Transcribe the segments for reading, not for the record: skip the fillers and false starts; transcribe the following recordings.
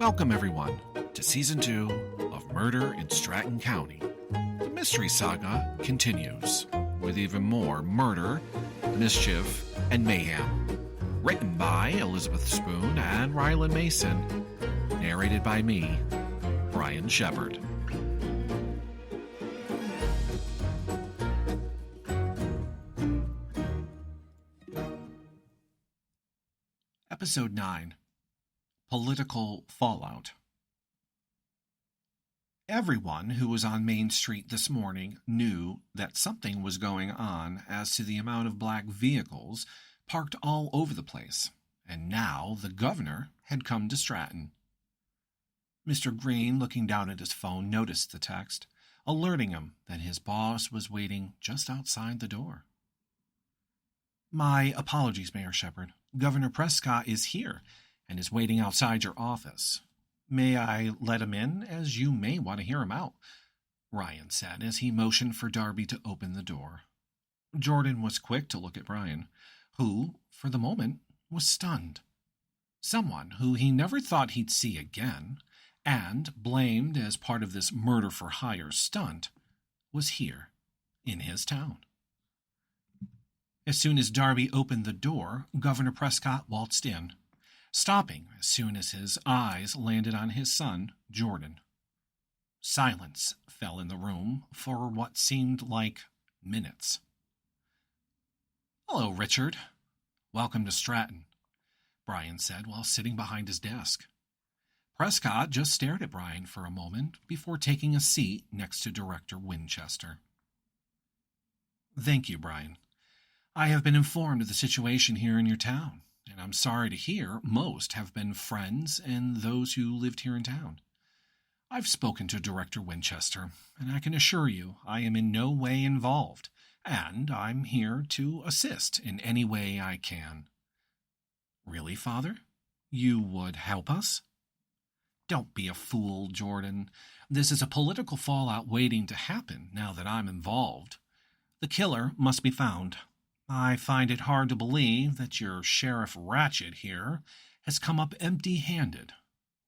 Welcome, everyone, to Season 2 of Murder in Stratton County. The mystery saga continues, with even more murder, mischief, and mayhem. Written by Elizabeth Spoon and Rylan Mason. Narrated by me, Brian Shepard. Episode 9. Political Fallout. Everyone who was on Main Street this morning knew that something was going on as to the amount of black vehicles parked all over the place, and now the governor had come to Stratton. Mr. Green, looking down at his phone, noticed the text, alerting him that his boss was waiting just outside the door. "My apologies, Mayor Shepard. Governor Prescott is here and is waiting outside your office. May I let him in, as you may want to hear him out?" Ryan said as he motioned for Darby to open the door. Jordan was quick to look at Brian, who, for the moment, was stunned. Someone who he never thought he'd see again, and blamed as part of this murder-for-hire stunt, was here, in his town. As soon as Darby opened the door, Governor Prescott waltzed in, stopping as soon as his eyes landed on his son, Jordan. Silence fell in the room for what seemed like minutes. "Hello, Richard. Welcome to Stratton," Brian said while sitting behind his desk. Prescott just stared at Brian for a moment before taking a seat next to Director Winchester. "Thank you, Brian. I have been informed of the situation here in your town, and I'm sorry to hear most have been friends and those who lived here in town. I've spoken to Director Winchester, and I can assure you I am in no way involved, and I'm here to assist in any way I can." "Really, Father? You would help us?" "Don't be a fool, Jordan. This is a political fallout waiting to happen now that I'm involved. The killer must be found. I find it hard to believe that your Sheriff Ratchet here has come up empty-handed.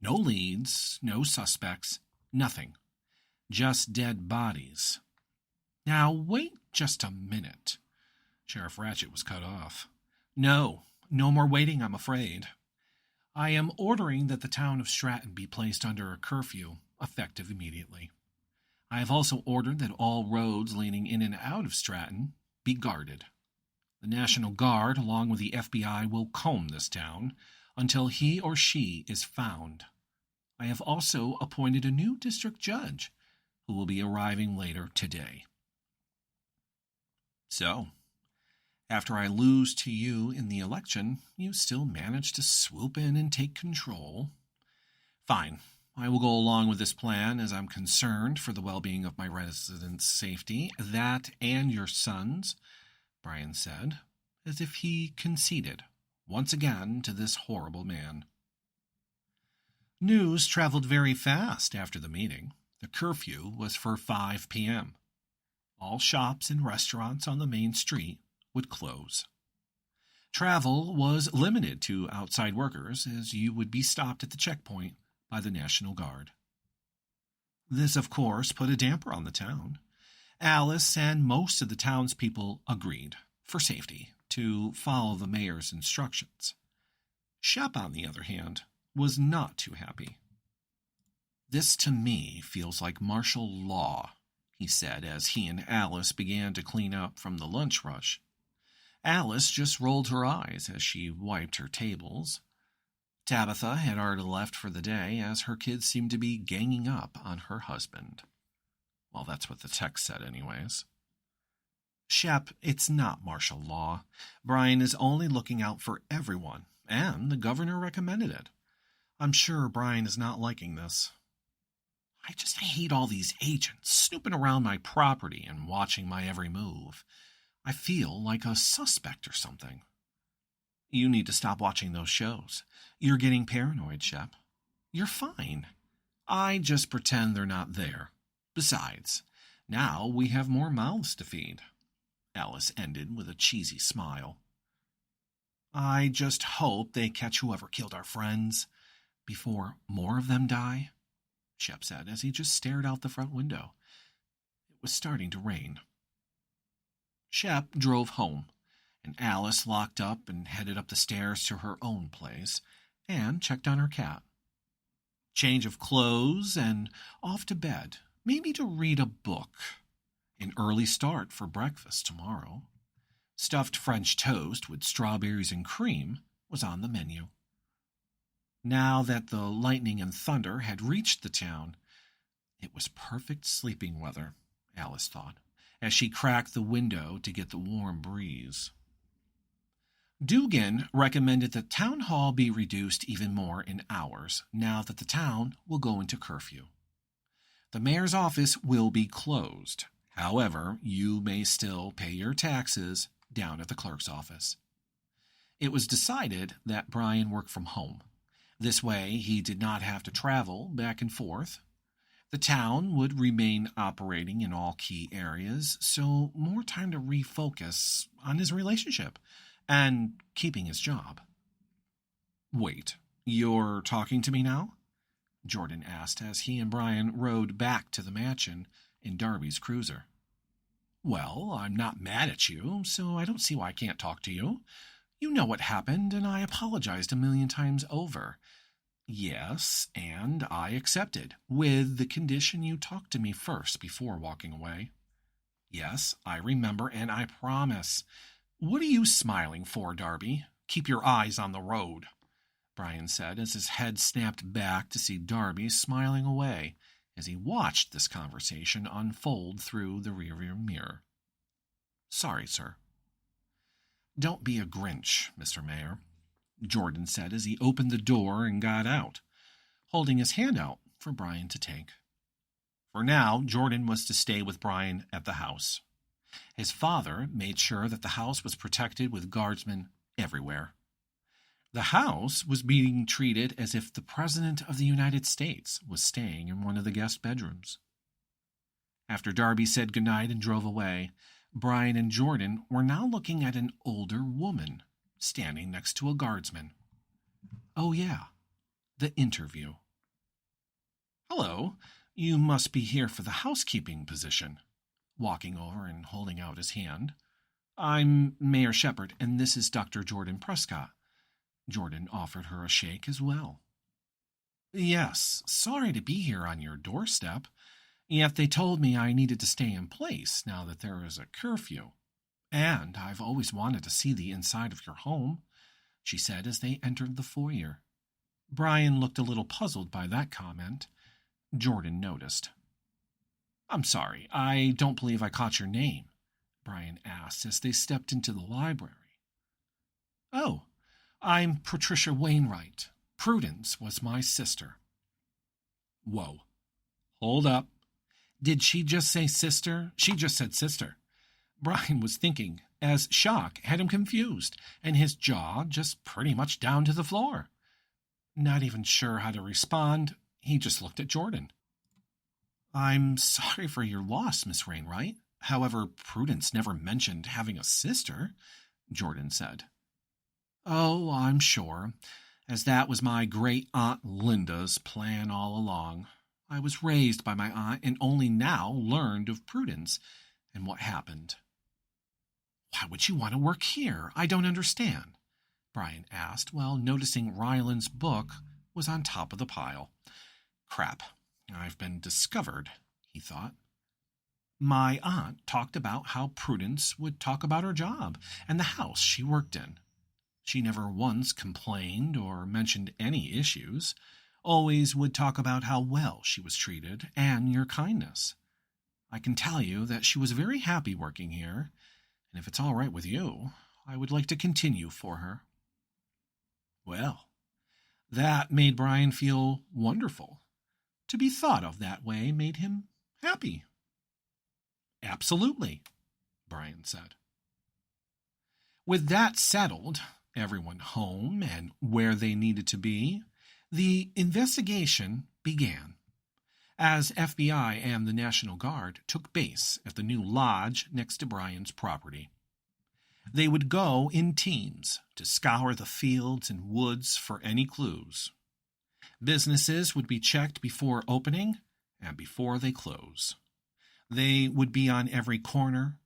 No leads, no suspects, nothing. Just dead bodies." "Now, wait just a minute." Sheriff Ratchet was cut off. No more waiting, I'm afraid. I am ordering that the town of Stratton be placed under a curfew, effective immediately. I have also ordered that all roads leading in and out of Stratton be guarded. The National Guard, along with the FBI, will comb this town until he or she is found. I have also appointed a new district judge who will be arriving later today. So, after I lose to you in the election, you still manage to swoop in and take control. Fine, I will go along with this plan as I'm concerned for the well-being of my residents' safety, that and your son's, Brian said, as if he conceded, once again, to this horrible man. News traveled very fast after the meeting. The curfew was for 5 p.m. All shops and restaurants on the main street would close. Travel was limited to outside workers, as you would be stopped at the checkpoint by the National Guard. This, of course, put a damper on the town. Alice and most of the townspeople agreed, for safety, to follow the mayor's instructions. Shep, on the other hand, was not too happy. "This, to me, feels like martial law," he said as he and Alice began to clean up from the lunch rush. Alice just rolled her eyes as she wiped her tables. Tabitha had already left for the day, as her kids seemed to be ganging up on her husband. Well, that's what the text said anyways. "Shep, it's not martial law. Brian is only looking out for everyone, and the governor recommended it. I'm sure Brian is not liking this. I just hate all these agents snooping around my property and watching my every move. I feel like a suspect or something." "You need to stop watching those shows. You're getting paranoid, Shep." "You're fine. I just pretend they're not there. Besides, now we have more mouths to feed." Alice ended with a cheesy smile. "I just hope they catch whoever killed our friends," before more of them die? Shep said as he just stared out the front window. It was starting to rain. Shep drove home, and Alice locked up and headed up the stairs to her own place and checked on her cat. Change of clothes and off to bed, maybe to read a book. An early start for breakfast tomorrow. Stuffed French toast with strawberries and cream was on the menu. Now that the lightning and thunder had reached the town, it was perfect sleeping weather, Alice thought, as she cracked the window to get the warm breeze. Dugan recommended that town hall be reduced even more in hours now that the town will go into curfew. The mayor's office will be closed. However, you may still pay your taxes down at the clerk's office. It was decided that Brian work from home. This way, he did not have to travel back and forth. The town would remain operating in all key areas, so more time to refocus on his relationship and keeping his job. Wait, you're talking to me now? Jordan asked as he and Brian rode back to the mansion in Darby's cruiser. Well, I'm not mad at you, so I don't see why I can't talk to you. You know what happened, and I apologized 1,000,000 times over. Yes, and I accepted, with the condition you talk to me first before walking away. Yes, I remember, and I promise. What are you smiling for, Darby? Keep your eyes on the road, Brian said as his head snapped back to see Darby smiling away as he watched this conversation unfold through the rearview mirror. Sorry, sir. Don't be a Grinch, Mr. Mayor, Jordan said as he opened the door and got out, holding his hand out for Brian to take. For now, Jordan was to stay with Brian at the house. His father made sure that the house was protected with guardsmen everywhere. The house was being treated as if the President of the United States was staying in one of the guest bedrooms. After Darby said goodnight and drove away, Brian and Jordan were now looking at an older woman standing next to a guardsman. Oh yeah, the interview. Hello, you must be here for the housekeeping position. Walking over and holding out his hand. I'm Mayor Shepard, and this is Dr. Jordan Prescott. Jordan offered her a shake as well. Yes, sorry to be here on your doorstep, yet they told me I needed to stay in place now that there is a curfew. And I've always wanted to see the inside of your home, she said as they entered the foyer. Brian looked a little puzzled by that comment. Jordan noticed. I'm sorry, I don't believe I caught your name, Brian asked as they stepped into the library. Oh, I'm Patricia Wainwright. Prudence was my sister. Whoa. Hold up. Did she just say sister? She just said sister. Brian was thinking, as shock had him confused, and his jaw just pretty much down to the floor. Not even sure how to respond, he just looked at Jordan. I'm sorry for your loss, Miss Wainwright. However, Prudence never mentioned having a sister, Jordan said. Oh, I'm sure, as that was my great-aunt Linda's plan all along. I was raised by my aunt and only now learned of Prudence and what happened. Why would you want to work here? I don't understand, Brian asked while noticing Ryland's book was on top of the pile. Crap, I've been discovered, he thought. My aunt talked about how Prudence would talk about her job and the house she worked in. She never once complained or mentioned any issues, always would talk about how well she was treated and your kindness. I can tell you that she was very happy working here, and if it's all right with you, I would like to continue for her. Well, that made Brian feel wonderful. To be thought of that way made him happy. Absolutely, Brian said. With that settled, everyone home and where they needed to be, the investigation began, as FBI and the National Guard took base at the new lodge next to Brian's property. They would go in teams to scour the fields and woods for any clues. Businesses would be checked before opening and before they close. They would be on every corner,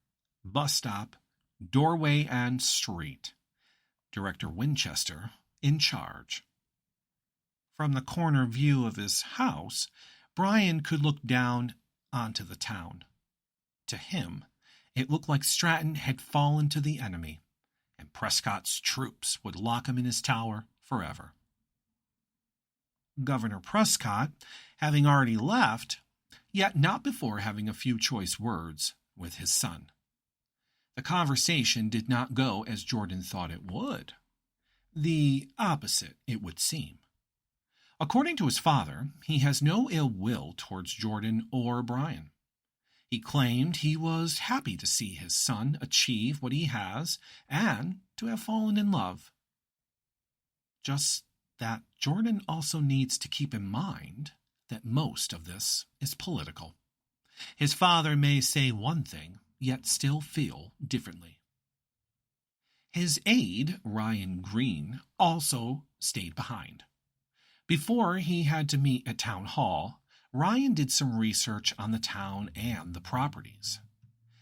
bus stop, doorway, and street. Director Winchester in charge. From the corner view of his house, Brian could look down onto the town. To him, it looked like Stratton had fallen to the enemy, and Prescott's troops would lock him in his tower forever. Governor Prescott, having already left, yet not before having a few choice words with his son. The conversation did not go as Jordan thought it would. The opposite, it would seem. According to his father, he has no ill will towards Jordan or Brian. He claimed he was happy to see his son achieve what he has and to have fallen in love. Just that Jordan also needs to keep in mind that most of this is political. His father may say one thing, yet still feel differently. His aide, Ryan Green, also stayed behind. Before he had to meet at town hall, Ryan did some research on the town and the properties.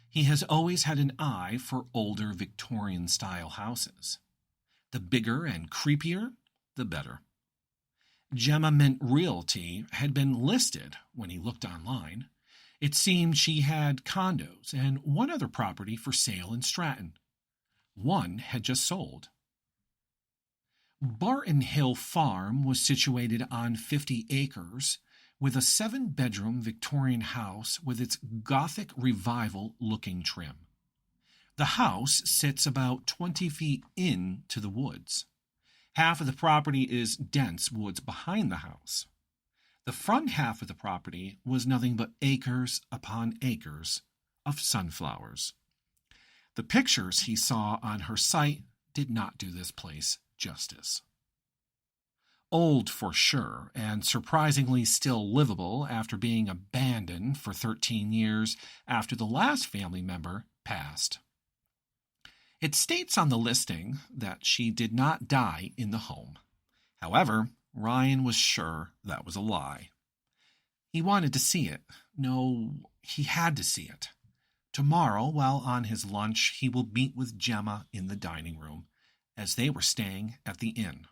He has always had an eye for older Victorian-style houses. The bigger and creepier, the better. Gemma Mint Realty had been listed when he looked online. It seemed she had condos and one other property for sale in Stratton. One had just sold. Barton Hill Farm was situated on 50 acres with a 7-bedroom Victorian house with its Gothic Revival-looking trim. The house sits about 20 feet into the woods. Half of the property is dense woods behind the house. The front half of the property was nothing but acres upon acres of sunflowers. The pictures he saw on her site did not do this place justice. Old for sure, and surprisingly still livable after being abandoned for 13 years after the last family member passed. It states on the listing that she did not die in the home. However, Ryan was sure that was a lie. He wanted to see it. No, he had to see it. Tomorrow, while on his lunch, he will meet with Gemma in the dining room, as they were staying at the inn.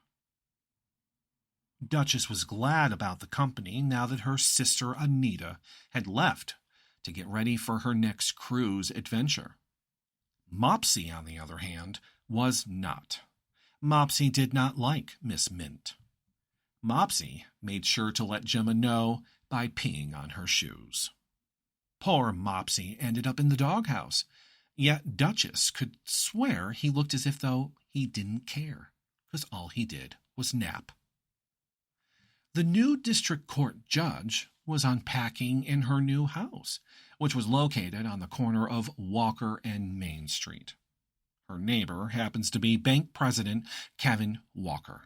Duchess was glad about the company now that her sister Anita had left to get ready for her next cruise adventure. Mopsy, on the other hand, was not. Mopsy did not like Miss Mint. Mopsy made sure to let Gemma know by peeing on her shoes. Poor Mopsy ended up in the doghouse, yet Duchess could swear he looked as if though he didn't care, because all he did was nap. The new district court judge was unpacking in her new house, which was located on the corner of Walker and Main Street. Her neighbor happens to be bank president Kevin Walker.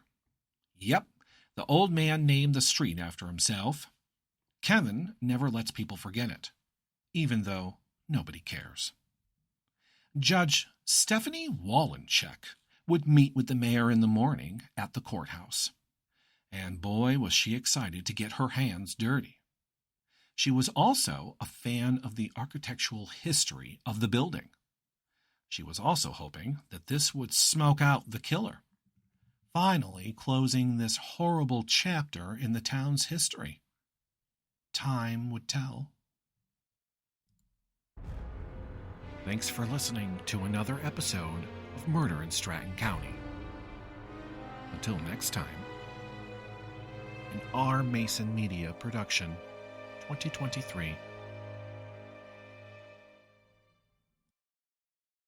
Yep, the old man named the street after himself. Kevin never lets people forget it, even though nobody cares. Judge Stephanie Wallencheck would meet with the mayor in the morning at the courthouse. And boy, was she excited to get her hands dirty. She was also a fan of the architectural history of the building. She was also hoping that this would smoke out the killer, finally closing this horrible chapter in the town's history. Time would tell. Thanks for listening to another episode of Murder in Stratton County. Until next time, an R. Mason Media production, 2023.